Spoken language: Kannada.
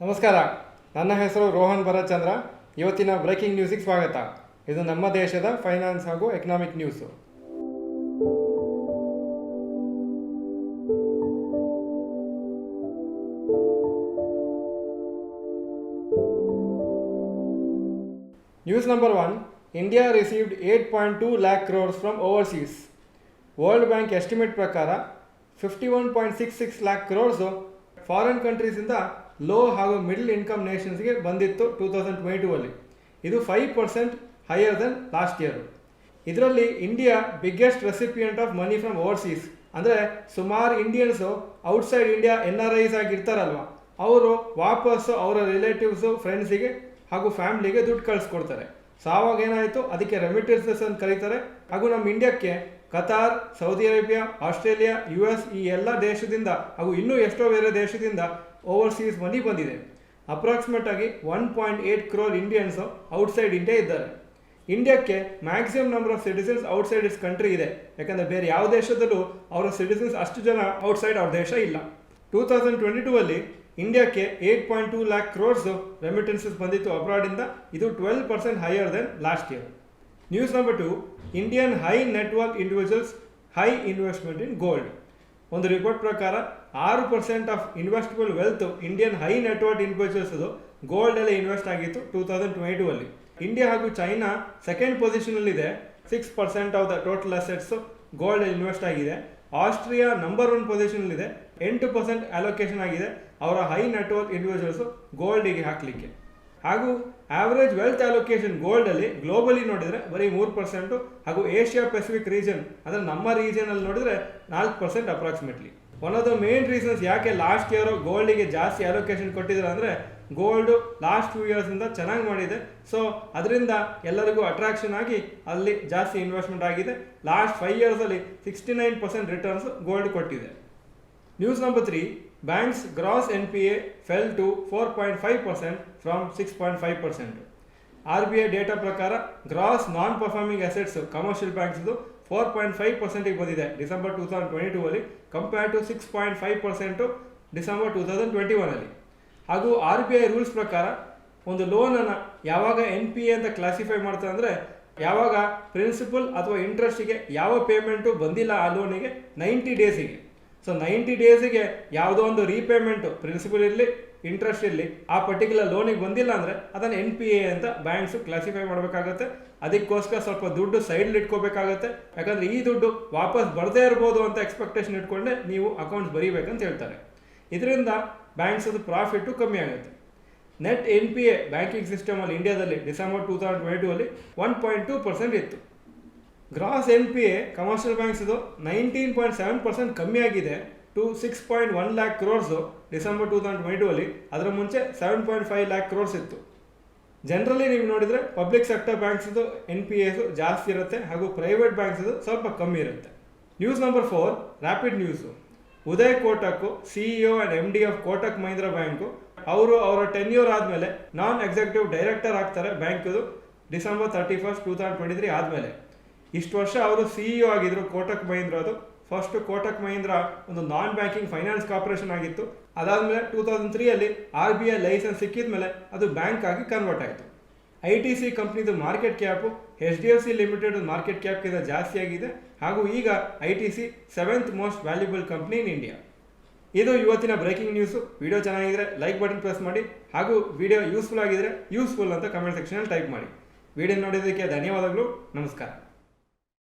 ನಮಸ್ಕಾರ, ನನ್ನ ಹೆಸರು ರೋಹನ್ ಭರತ್ಚಂದ್ರ. ಇವತ್ತಿನ ಬ್ರೇಕಿಂಗ್ ನ್ಯೂಸಿಗೆ ಸ್ವಾಗತ. ಇದು ನಮ್ಮ ದೇಶದ ಫೈನಾನ್ಸ್ ಹಾಗೂ economic news. News number 1. India received 8.2 lakh crores from overseas. World bank estimate ಪ್ರಕಾರ 51.66 lakh crores ಫಾರಿನ್ ಕಂಟ್ರೀಸಿಂದ ಲೋ ಹಾಗೂ ಮಿಡಲ್ ಇನ್ಕಮ್ ನೇಷನ್ಸ್ಗೆ ಬಂದಿತ್ತು 2022 ಅಲ್ಲಿ. ಇದು 5% ಹೈಯರ್ ದೆನ್ ಲಾಸ್ಟ್ ಇಯರ್. ಇದರಲ್ಲಿ India biggest recipient of money from overseas. ಅಂದರೆ ಸುಮಾರು ಇಂಡಿಯನ್ಸು ಔಟ್ಸೈಡ್ ಇಂಡಿಯಾ NRIs ಆಗಿರ್ತಾರಲ್ವ, ಅವರು ವಾಪಸ್ಸು ಅವರ ರಿಲೇಟಿವ್ಸು, ಫ್ರೆಂಡ್ಸಿಗೆ ಹಾಗೂ ಫ್ಯಾಮ್ಲಿಗೆ ದುಡ್ಡು ಕಳಿಸ್ಕೊಡ್ತಾರೆ. ಸೊ ಆವಾಗ ಏನಾಯಿತು, ಅದಕ್ಕೆ ರೆಮಿಟೆನ್ಸಸ್ ಅಂತ ಕರೀತಾರೆ. ಹಾಗೂ ನಮ್ಮ ಇಂಡಿಯಾಕ್ಕೆ Qatar, Saudi Arabia, Australia, US ಈ ಎಲ್ಲ ದೇಶದಿಂದ ಹಾಗೂ ಇನ್ನೂ ಎಷ್ಟೋ ಬೇರೆ ದೇಶದಿಂದ ಓವರ್ಸೀಸ್ ಮನಿ ಬಂದಿದೆ. ಅಪ್ರಾಕ್ಸಿಮೇಟ್ ಆಗಿ 1.8 crore ಇಂಡಿಯನ್ಸು ಔಟ್ಸೈಡ್ ಇಂಡಿಯಾ ಇದ್ದಾರೆ. ಇಂಡಿಯಾಕ್ಕೆ maximum number of citizens outside its country ಇದೆ. ಯಾಕಂದರೆ ಬೇರೆ ಯಾವ ದೇಶದಲ್ಲೂ ಅವರ ಸಿಟಿಸನ್ಸ್ ಅಷ್ಟು ಜನ ಔಟ್ಸೈಡ್ ಅವ್ರ ದೇಶ ಇಲ್ಲ. 2022 ಅಲ್ಲಿ ಇಂಡಿಯಾಕ್ಕೆ 8.2 lakh crores ರೆಮಿಟೆನ್ಸಸ್ ಬಂದಿತ್ತು ಅಬ್ರಾಡಿಂದ. ಇದು 12% higher than last year. News number 2. Indian high network individuals high investment in gold. ಒಂದು ರಿಪೋರ್ಟ್ ಪ್ರಕಾರ 6% of investable wealth Indian high network individuals ಗೋಲ್ಡಲ್ಲೇ ಇನ್ವೆಸ್ಟ್ ಆಗಿತ್ತು 2022 ಅಲ್ಲಿ. ಇಂಡಿಯಾ ಹಾಗೂ ಚೈನಾ ಸೆಕೆಂಡ್ ಪೊಸಿಷನಲ್ಲಿದೆ. 6% of the total assets gold invest ಆಗಿದೆ. ಆಸ್ಟ್ರಿಯಾ ನಂಬರ್ 1 ಪೊಸಿಷನಲ್ಲಿದೆ. 8% ಅಲೋಕೇಶನ್ ಆಗಿದೆ ಅವರ ಹೈ ನೆಟ್ವರ್ಕ್ ಇಂಡಿವಿಜುವಲ್ಸ್ ಗೋಲ್ಡಿಗೆ ಹಾಕಲಿಕ್ಕೆ. ಹಾಗೂ ಆವರೇಜ್ ವೆಲ್ತ್ ಅಲೋಕೇಶನ್ ಗೋಲ್ಡಲ್ಲಿ ಗ್ಲೋಬಲಿ ನೋಡಿದರೆ ಬರೀ 3%, ಹಾಗೂ ಏಷ್ಯಾ ಪೆಸಿಫಿಕ್ ರೀಜನ್ ಅಂದರೆ ನಮ್ಮ ರೀಜನಲ್ಲಿ ನೋಡಿದರೆ 4% approximately. One of the main reasons ಯಾಕೆ ಲಾಸ್ಟ್ ಇಯರು ಗೋಲ್ಡಿಗೆ ಜಾಸ್ತಿ ಅಲೋಕೇಶನ್ ಕೊಟ್ಟಿದ್ದಾರೆ ಅಂದರೆ, ಗೋಲ್ಡು ಲಾಸ್ಟ್ 2 yearsಯಿಂದ ಚೆನ್ನಾಗಿ ಮಾಡಿದೆ. ಸೊ ಅದರಿಂದ ಎಲ್ಲರಿಗೂ ಅಟ್ರಾಕ್ಷನ್ ಆಗಿ ಅಲ್ಲಿ ಜಾಸ್ತಿ ಇನ್ವೆಸ್ಟ್ಮೆಂಟ್ ಆಗಿದೆ. ಲಾಸ್ಟ್ 5 yearsಲ್ಲಿ 69% ರಿಟರ್ನ್ಸ್ ಗೋಲ್ಡ್ ಕೊಟ್ಟಿದೆ. News number 3. Banks gross NPA fell to 4.5% from 6.5%. RBI data ಪ್ರಕಾರ gross non performing assets commercial ಬ್ಯಾಂಕ್ಸ್ದು 4.5% ಬಂದಿದೆ ಡಿಸೆಂಬರ್ 2022 ಅಲ್ಲಿ, ಕಂಪೇರ್ ಟು 6.5% ಡಿಸೆಂಬರ್ 2021 ಅಲ್ಲಿ. ಹಾಗೂ RBI ರೂಲ್ಸ್ ಪ್ರಕಾರ ಒಂದು ಲೋನನ್ನು ಯಾವಾಗ NPA ಅಂತ ಕ್ಲಾಸಿಫೈ ಮಾಡ್ತಾರೆ ಅಂದರೆ, ಯಾವಾಗ ಪ್ರಿನ್ಸಿಪಲ್ ಅಥವಾ ಇಂಟ್ರೆಸ್ಟಿಗೆ ಯಾವ ಪೇಮೆಂಟು ಬಂದಿಲ್ಲ ಆ ಲೋನಿಗೆ 90 ಡೇಸಿಗೆ. ಸೊ 90 ಡೇಸಿಗೆ ಯಾವುದೋ ಒಂದು ರೀಪೇಮೆಂಟು, ಪ್ರಿನ್ಸಿಪಲ್ ಇರಲಿ ಇಂಟ್ರೆಸ್ಟ್ ಇರಲಿ, ಆ ಪರ್ಟಿಕ್ಯುಲರ್ ಲೋನಿಗೆ ಬಂದಿಲ್ಲ ಅಂದರೆ ಅದನ್ನು NPA ಅಂತ ಬ್ಯಾಂಕ್ಸು ಕ್ಲಾಸಿಫೈ ಮಾಡಬೇಕಾಗತ್ತೆ. ಅದಕ್ಕೋಸ್ಕರ ಸ್ವಲ್ಪ ದುಡ್ಡು ಸೈಡಲ್ಲಿ ಇಟ್ಕೋಬೇಕಾಗತ್ತೆ. ಯಾಕಂದರೆ ಈ ದುಡ್ಡು ವಾಪಸ್ ಬರದೇ ಇರ್ಬೋದು ಅಂತ ಎಕ್ಸ್ಪೆಕ್ಟೇಷನ್ ಇಟ್ಕೊಂಡೆ ನೀವು ಅಕೌಂಟ್ಸ್ ಬರೀಬೇಕಂತ ಹೇಳ್ತಾರೆ. ಇದರಿಂದ ಬ್ಯಾಂಕ್ಸದು ಪ್ರಾಫಿಟ್ಟು ಕಮ್ಮಿ ಆಗುತ್ತೆ. ನೆಟ್ NPA ಬ್ಯಾಂಕಿಂಗ್ ಸಿಸ್ಟಮಲ್ಲಿ ಇಂಡಿಯಾದಲ್ಲಿ ಡಿಸೆಂಬರ್ 2022 ಅಲ್ಲಿ 1.2% ಇತ್ತು. ಗ್ರಾಸ್ NPA ಕಮರ್ಷಿಯಲ್ ಬ್ಯಾಂಕ್ಸ್ದು 19.7% ಕಮ್ಮಿ ಆಗಿದೆ ಟು 6.1 lakh crores ಡಿಸೆಂಬರ್ 2022 ಅಲ್ಲಿ. ಅದರ ಮುಂಚೆ 7.5 lakh crores ಇತ್ತು. ಜನರಲಿ ನೀವು ನೋಡಿದರೆ ಪಬ್ಲಿಕ್ ಸೆಕ್ಟರ್ ಬ್ಯಾಂಕ್ಸ್ದು NPAಸು ಜಾಸ್ತಿ ಇರುತ್ತೆ, ಹಾಗೂ ಪ್ರೈವೇಟ್ ಬ್ಯಾಂಕ್ಸ್ದು ಸ್ವಲ್ಪ ಕಮ್ಮಿ ಇರುತ್ತೆ. News number 4. Rapid news. Uday Kotak, CEO and MD of Kotak Mahindra bank, ಅವರು ಅವರ ಟೆನ್ಯೂರ್ ಆದಮೇಲೆ ನಾನ್ ಎಕ್ಸಿಕ್ಯೂಟಿವ್ ಡೈರೆಕ್ಟರ್ ಆಗ್ತಾರೆ ಬ್ಯಾಂಕದು ಡಿಸೆಂಬರ್ 31st 2023 ಆದಮೇಲೆ. ಇಷ್ಟು ವರ್ಷ ಅವರು CEO ಆಗಿದ್ದರು ಕೋಟಕ್ ಮಹೀಂದ್ರಾದು. ಫಸ್ಟ್ ಕೋಟಕ್ ಮಹೀಂದ್ರಾ ಒಂದು ನಾನ್ ಬ್ಯಾಂಕಿಂಗ್ ಫೈನಾನ್ಸ್ ಕಾರ್ಪೊರೇಷನ್ ಆಗಿತ್ತು. ಅದಾದಮೇಲೆ 2003 ಅಲ್ಲಿ RBI ಲೈಸೆನ್ಸ್ ಸಿಕ್ಕಿದ ಮೇಲೆ ಅದು ಬ್ಯಾಂಕ್ ಆಗಿ ಕನ್ವರ್ಟ್ ಆಯಿತು. ITC ಕಂಪ್ನಿದು market cap HDFC limited market ಕ್ಯಾಪ್ಗಿಂತ ಜಾಸ್ತಿ ಆಗಿದೆ. ಹಾಗೂ ಈಗ ITC 7th most valuable company in India. ಇದು ಇವತ್ತಿನ ಬ್ರೇಕಿಂಗ್ ನ್ಯೂಸು. ವಿಡಿಯೋ ಚೆನ್ನಾಗಿದ್ರೆ ಲೈಕ್ ಬಟನ್ ಪ್ರೆಸ್ ಮಾಡಿ, ಹಾಗೂ ವಿಡಿಯೋ ಯೂಸ್ಫುಲ್ ಆಗಿದ್ರೆ ಯೂಸ್ಫುಲ್ ಅಂತ ಕಮೆಂಟ್ ಸೆಕ್ಷನಲ್ಲಿ ಟೈಪ್ ಮಾಡಿ. ವಿಡಿಯೋ ನೋಡಿದ್ದಕ್ಕೆ ಧನ್ಯವಾದಗಳು. ನಮಸ್ಕಾರ.